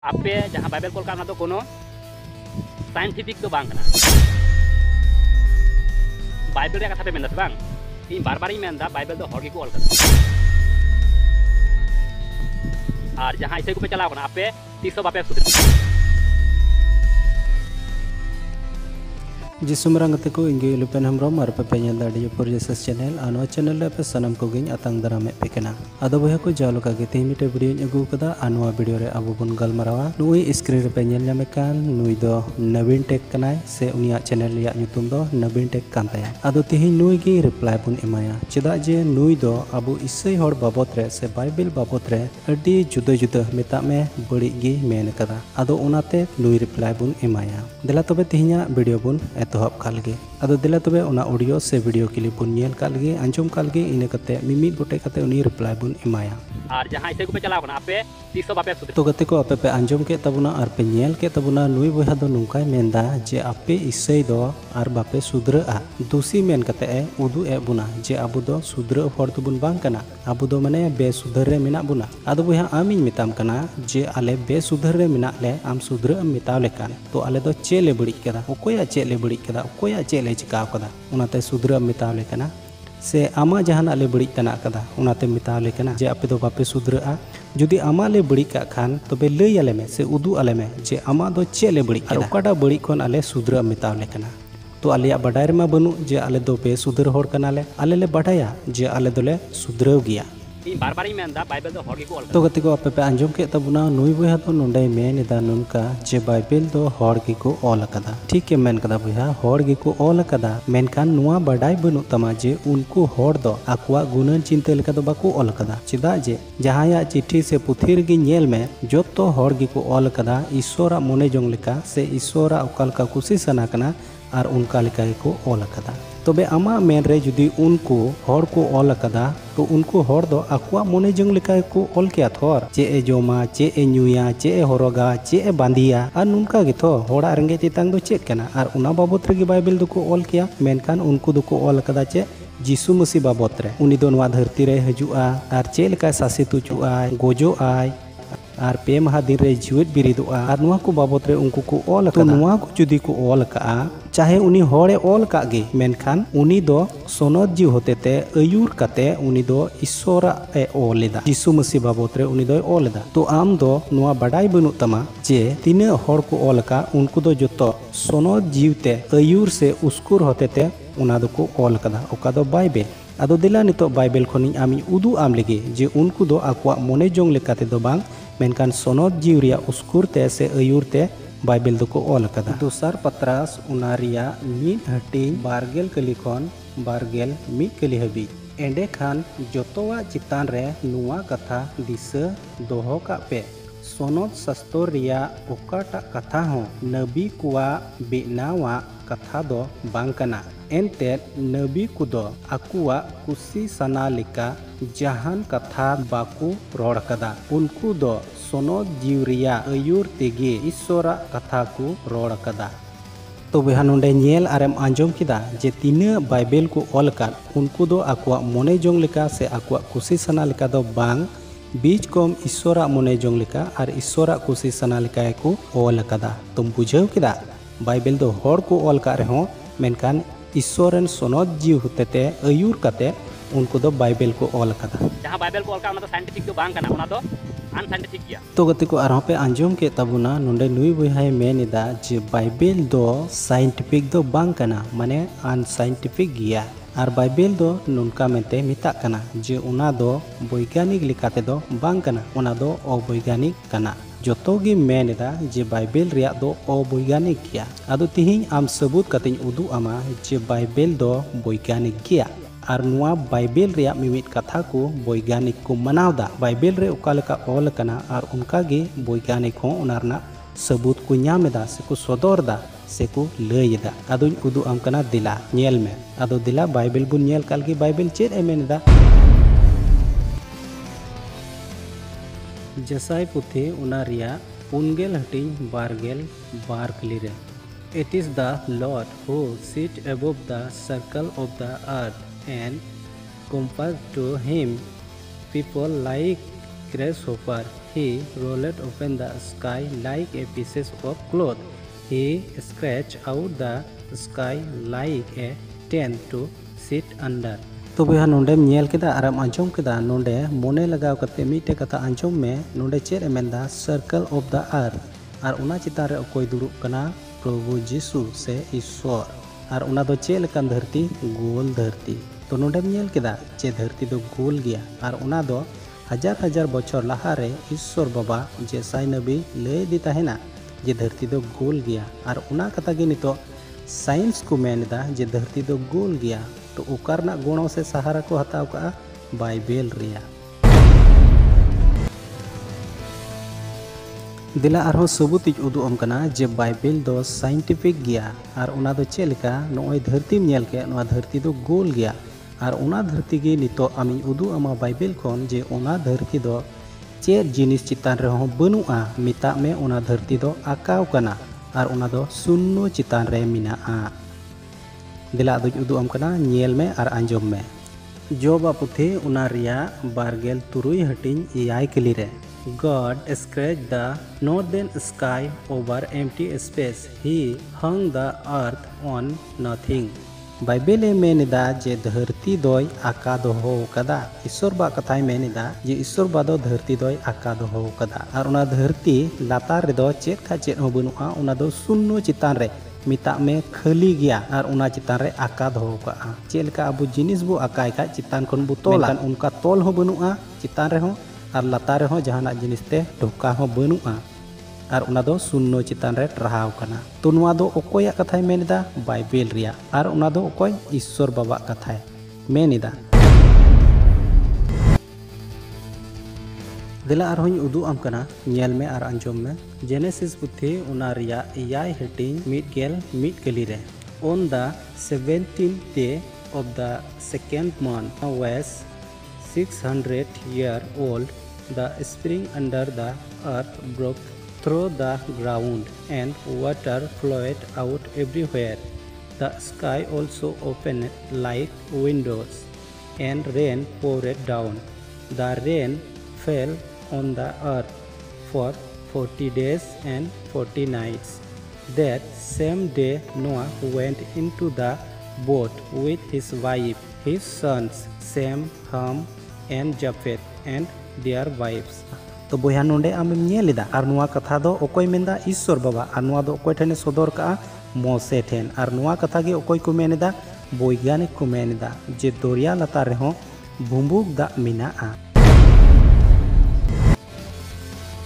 आपे जहाँ बाइबल को ना तो कोनो साइंटिफिक तो बांग बाइबल रे कथा पे मेनदा बांग इन बार बार मेनदा बाइबल तो हॉगी को ऑल कदा और जहाँ इसे को पे चलाओ ना आपे 300 बापे सुधर जिसुम रंगते को इंगे लुपेन हमरोम और पे नेल दाड़ी पर जेसस चैनल आनो चैनल पे सनम को गिन अतंग दरामे पेकना अदो बया को जालो का गे तेमिटे वीडियो अगु कदा आनो वीडियो रे अबु बन गलमरावा नुई स्क्रीन रे पे नेल न्यामे कान नुई दो नवीन टेक कनाय से उनिया चैनल रिया ᱧᱩᱛᱩᱢ दो नवीन टेक कान ताया अदो तिहि नुई गे रिप्लाई बुन एमाया चेदा जे नुई दो अबु इसई होड़ बाबत रे से बाइबल बाबत रे अडी जुदा जुदा मेता में बड़ी गे मेन कदा अदो उनाते नुई रिप्लाई बुन एमाया देला तबे तिहिया वीडियो बुन एतोहब कालगे अदो दिला तबे उना ऑडियो से वीडियो क्लिप बुन नेल कालगे अंजुम कालगे इने कते मिमित गोटे कते उनी रिप्लाई बुन एमाया और जहां इसे को पे चलाओ ना आपे 300 बापे सुधर तो गते को आपे पे अंजुम के तबुना और पे नेल के तबुना नुई बहा दो नुकाय मेंदा जे आपे इसई दो और बापे सुधरआ दूसी मेन कते ए उदु ए बुना जे अबु दो सुधर हर तो बुन बांग कना अबु दो माने बे सुधर रे मेना बुना अदो बहा आमिन मिताम कना जे आले बे सुधर रे मेना ले आम सुधर मिताव लेकान तो आले दो चेले बड़ी कदा ओकोया चेले बड़ी कदा ओकोया चेले चिकाव कदा उनाते सुधर मिताव लेकाना से आमा जहाना ले बड़ी तना कदा उनाते मिताव लेकाना जे आपे दो बापे सुधरआ जुदी आमा ले बड़ी का खान तबे लई आले में से उदु आले में जे आमा दो चेले बड़ी कदा ओकाटा बड़ी कोन आले सुधर मिताव लेकाना तो आलिया बडाय रे मा बनु जे आले दो पे सुधर होड़ कनाले आले ले बडाया जे आले दोले सुधरव गिया इन बार बार मेनदा बाइबल तो हॉगी को ऑल तो गति को आपे पे अंजुम के तबुना नुई बहा तो नोंडे मेन दा नुनका जे बाइबल दो हॉगी को ऑल कदा ठीक है मेन कदा बहा हॉगी को ऑल कदा मेनकान नुआ बडाय बनु तमा जे उनको हॉड़ दो आकुआ गुणन चिंता लेका दो बाको ऑल कदा चिदा जे जहाया चिट्ठी से पुथिर गी नेल में जोतो हॉगी को ऑल कदा ईश्वरा मोने जोंग लेका से ईश्वरा ओकाल का कुसी सना कना और उनका लेका को ऑल कदा तबे आमा मेन रे जुदी उनको हॉड़ को ऑल कदा तो उनको हॉड़ दो आकुआ मोने जंग लेका को ऑल किया थोर चे ए जोमा चे ए न्यूया चे ए हरोगा चे ए बांधिया और नुनका गे थो हॉड़ा रंगे चितांग दो चेक कना और उना बाबत रे बाइबल दो को ऑल किया मेनकान उनको दो को ऑल कदा चे जीसु मसीह बाबत रे उनी दो नवा धरती रे हजुआ और चे लेका सासे तुचुआ गोजो आय और पे महा दिन रे जीवित बिरिदोआ और नुआ को बाबत रे उनको को ऑल तो नुआ को जुदी को ऑल का चाहे उनी हॉड़े ऑल का गे मेनखान उनी दो सोनद जीव होते ते अयूर कते उनी दो ईश्वरा ए ऑलेदा यीशु मसीह बाबत रे उनी दो ऑलेदा तो आम दो नुआ बडाई बनु तमा जे तिने हॉड़ को ऑल का उनको दो जतो सोनद जीव ते अयूर से उसकुर होते ते उना दो को ऑल कदा ओका दो बाइबल अदो दिला नितो बाइबल खनि आमी उदु आम लेगे जे उनको दो आकुआ मोने जोंग लेकाते दो बांग मेनकान सोनद जीव रिया उसकुर ते से अयूर ते बाइबल दो को ऑल कदा दोसर पत्रास उनारिया मीन हटिंग बारगेल कलिखन बारगेल मी कलि हबी एंडे खान जोतोवा चितान रे नुआ कथा दिशा दोहो का पे सोनद सस्तोर रिया ओकाटा कथा हो नबी कुआ बेनावा कथा दो बांकना एनते नबी कुदो अकुआ कुसी सना लिका जहान कथा बाकू रोड़ कदा उनको दो सोनद जीवरिया अयूर तेगे ईश्वरा कथा को रोड़ कदा तो बहा नोंडे नेल आरेम आंजम किदा जे तीना बाइबल को ऑल का उनको दो अकुआ मोने जोंग लिका से अकुआ कुसी सना लिका दो बांग बीच कम ईश्वरा मोने जोंग लिका और ईश्वरा कुसी सना लिका को ऑल कदा तुम बुझाव किदा बाइबल दो हॉड़ को ऑल का रहो मेनकान ईश्वरन सोनद जीव होते ते अयूर कते उनको दो बाइबल को ऑल कदा जहां बाइबल को ऑल का तो साइंटिफिक तो बांग कना उना तो अनसाइंटिफिक गया तो गति को आरो पे अंजुम के तबुना नोंडे नुई बहाय मेनिदा जे बाइबल दो साइंटिफिक दो बांग कना माने अनसाइंटिफिक गया और बाइबल दो नुनका मेते मिता कना जे उना दो वैज्ञानिक लिकाते दो बांग कना उना दो अवैज्ञानिक कना जोतोगी मेनेदा जे बाइबल रिया दो अवैज्ञानिक गया अदो तिहिं आम सबूत कतिन उदु आमा जे बाइबल दो वैज्ञानिक गया और नुआ बाइबल रिया मिमित कथा को वैज्ञानिक को मनावदा बाइबल रे ओका लेका ऑल कना और उनका गे वैज्ञानिक हो उनारना सबूत को ᱧᱟᱢᱮᱫᱟ से को सदरदा से को लयदा अदो उदु आम कना दिला नेल में अदो दिला बाइबल बुन नेल काल गे बाइबल चेद ए मेनेदा जसाई पुथे उना रिया पुनगेल हटिंग बारगेल बार कली रे it is the Lord who sit above the circle of the earth and compared to him people like grasshopper he rolled open the sky like a pieces of cloth. He stretched out the sky like a tent to sit under. तो बोया नोंडे nail केदा आराम आंजोम केदा नोंडे मोने लगाव कते मिटे कथा आंजोम में नोंडे चेद एमेंदा circle of the earth और उना चितान रे अकोय दुरुब कना प्रभु जीसु से ईश्वर और उना दो चेद लेकान धरती गोल धरती तो नोंडे नेल केदा चे धरती दो गोल गया और उना दो हजार हजार बछर लहारे ईश्वर बाबा जे साई नबी लय दी ताहेना जे धरती दो गोल गया और उना कथा गे नितो साइंस को मेनदा जे धरती दो गोल गया तो उकारना गुणों से सहारा को हताव का बाइबल रिया दिला आरो सबूतिज उदुम कना जे बाइबल दो साइंटिफिक गया और उना दो चेलका नोय धरती नेल के नोआ धरती दो गोल गया और उना धरती गे नितो आमी उदु अमा बाइबल खोन जे उना धरती दो चेर जिनिस चितान रे हो बनुआ मिता में उना धरती दो आकाव कना और उना दो सुन्नो चितान रे मिनाआ दिला दुज उदुम कना नेल में और आंजोम में जोबा पुथे उना रिया बारगेल तुरुई हटिन इयाय कली रे God scratched the northern sky over empty space. He hung the earth on nothing. Bible में निदा जे धरती दोय आका दोहो कदा ईश्वर बा कथाय में निदा जे ईश्वर बा दो धरती दोय आका दोहो कदा और उना धरती लातार रे दो चेत खा चेत हो बनुआ उना दो सुन्नो चितान रे मिता में खाली गया और उना चितान रे आका दोहो का चेलका अबु जिनिस बु आकाय का चितान कोन बु तोला उनका तोल हो बनुआ चितान रे हो और लातार रे हो जहाना जिनिसते ढोका हो बनुआ और उना दो सुन्नो चितान रे ट्राहाव कना तो नुआ दो ओकोया कथाय मेनिदा बाइबल रिया और उना दो ओकोय ईश्वर बाबा कथाय मेनिदा दिला और होई उदु आम कना नेल में और अंजोम में जेनेसिस पुथी उना रिया इयाय हटिंग मिड कली रे on the 17th day of the second month was 600 year old. The spring under the earth broke through the ground and water flowed out everywhere. The sky also opened like windows and rain poured down. The rain fell on the earth for 40 days and 40 nights. That same day Noah went into the boat with his wife, his sons Sem, Ham and Japheth and their wives. तो बोया नोंडे आमेम नेलिदा are नुआ कथा दो ओकोय मेंदा ईश्वर बाबा are नुआ दो ओकोय ठेने सदर का मोसे ठेन are नुआ कथा गे ओकोय को मेनेदा वैज्ञानिक को मेनेदा जे दरिया लातार रे हो भुंबुक दा मिनाआ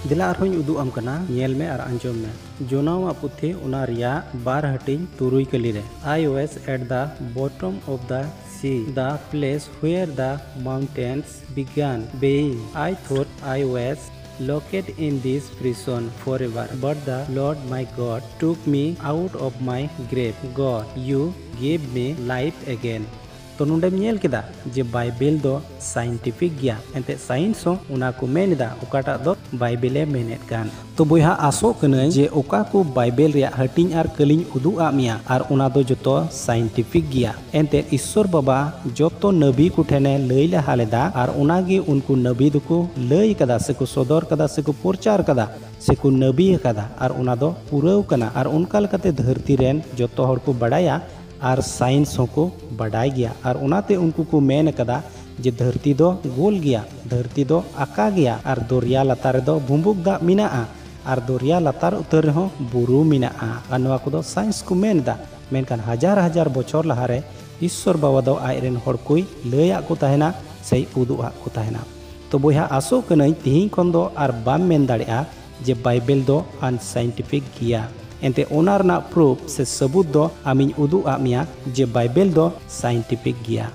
दिला आर होई उदु आम कना नेल में आर अंजोम में जोनावा पुथे उना रिया बार हटिन तुरुई कली रे I was at the bottom of the sea, the place where the mountains began being. I thought I was located in this prison forever, but the Lord my God took me out of my grave. God, you gave me life again. तो नोंडे nail केदा जे Bible दो scientific गया एंते science हो उना को मेनदा ओकाटा दो बाइबले mainnet कान तो बोया आसो कने जे ओका को बाइबल रिया हटिंग आर कलिंग उदु आमिया आर उना दो जतो साइंटिफिक गया एंते ईश्वर बाबा जतो नबी को ठेने लैले हालेदा आर उनागे उनको नबी दुको लय कदा से को सदर कदा से को प्रचार कदा से को नबी कदा आर उना दो पुरव कना आर उनका लकते धरती रेन जतो हर को बड़ाया और साइंस को बढ़ाई गया और उनाते उनको को मेन कदा जे धरती दो गोल गया धरती दो आका गया और दरिया लातार दो भुंबुक दा मिनाआ और दरिया लातार उतर हो बुरु मिनाआ और नवा को दो साइंस को मेन दा मेनकान हजार हजार बछर लहारे ईश्वर बाबा दो आइरेन हर कोई लया को ताहेना से उदुआ को ताहेना तो बोया आसो कनै तिहिं खन दो आर बाम मेन दाड़ेआ जे बाइबल दो अनसाइंटिफिक गया एंते ओनार ना प्रूफ से सबूत दो आमिन उदु आमिया जे बाइबल दो साइंटिफिक गया।